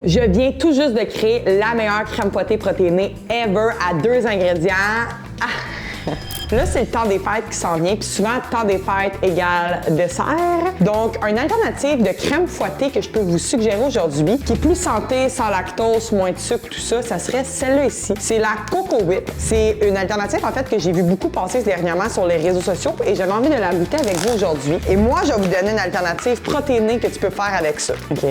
Je viens tout juste de créer la meilleure crème fouettée protéinée ever à 2 ingrédients. Là, c'est le temps des fêtes qui s'en vient, puis souvent, temps des fêtes égale dessert. Donc, une alternative de crème fouettée que je peux vous suggérer aujourd'hui, qui est plus santé, sans lactose, moins de sucre, tout ça, ça serait celle-là ici. C'est la Coco Whip. C'est une alternative, en fait, que j'ai vu beaucoup passer dernièrement sur les réseaux sociaux et j'avais envie de la goûter avec vous aujourd'hui. Et moi, je vais vous donner une alternative protéinée que tu peux faire avec ça. OK.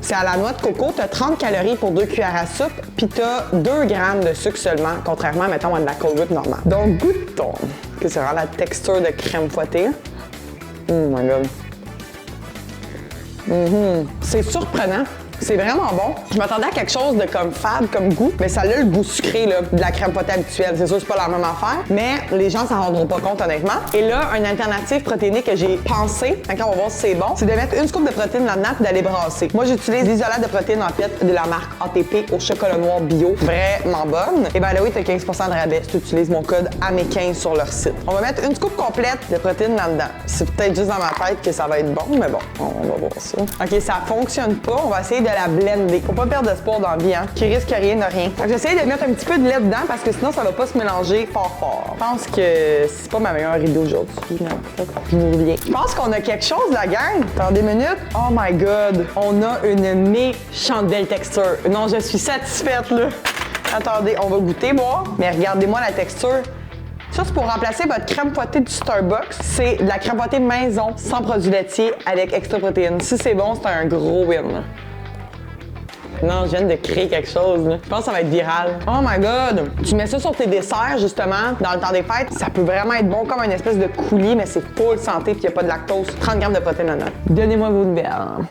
C'est à la noix de coco. Tu as 30 calories pour 2 cuillères à soupe, puis tu as 2 grammes de sucre seulement, contrairement, mettons, à de la Coco Whip normale. Donc, goûtons. Que c'est vraiment la texture de crème fouettée. Oh my god. C'est surprenant. C'est vraiment bon. Je m'attendais à quelque chose de comme fade, comme goût, mais ça a le goût sucré là, de la crème fouettée habituelle. C'est sûr, c'est pas la même affaire, mais les gens s'en rendront pas compte honnêtement. Et là, une alternative protéinée que j'ai pensé, quand on va voir si c'est bon, c'est de mettre une scoop de protéines là-dedans et d'aller brasser. Moi, j'utilise l'isolat de protéines en fait de la marque ATP au chocolat noir bio, vraiment bonne. Et ben là oui, t'as 15% de rabais si tu utilises mon code AME15 sur leur site. On va mettre une scoop complète de protéines là-dedans. C'est peut-être juste dans ma tête que ça va être bon, mais bon, on va voir ça. OK, ça fonctionne pas. On va essayer de la blender. Faut pas perdre d'espoir dans la vie, hein, qui risque rien de rien. J'essaie de mettre un petit peu de lait dedans parce que sinon ça va pas se mélanger fort. Je pense que c'est pas ma meilleure idée aujourd'hui. Je vous reviens. Je pense qu'on a quelque chose, la gang. Attendez une minute. Oh my god. On a une méchante belle texture. Non, je suis satisfaite, là. Attendez, on va goûter, moi. Mais regardez-moi la texture. Ça, c'est pour remplacer votre crème fouettée du Starbucks. C'est de la crème fouettée maison, sans produits laitiers, avec extra protéines. Si c'est bon, c'est un gros win. Non, je viens de créer quelque chose, là. Je pense que ça va être viral. Oh my god! Tu mets ça sur tes desserts, justement, dans le temps des fêtes. Ça peut vraiment être bon comme une espèce de coulis, mais c'est full santé puis il n'y a pas de lactose. 30 grammes de protéines dedans. Donnez-moi vos nouvelles.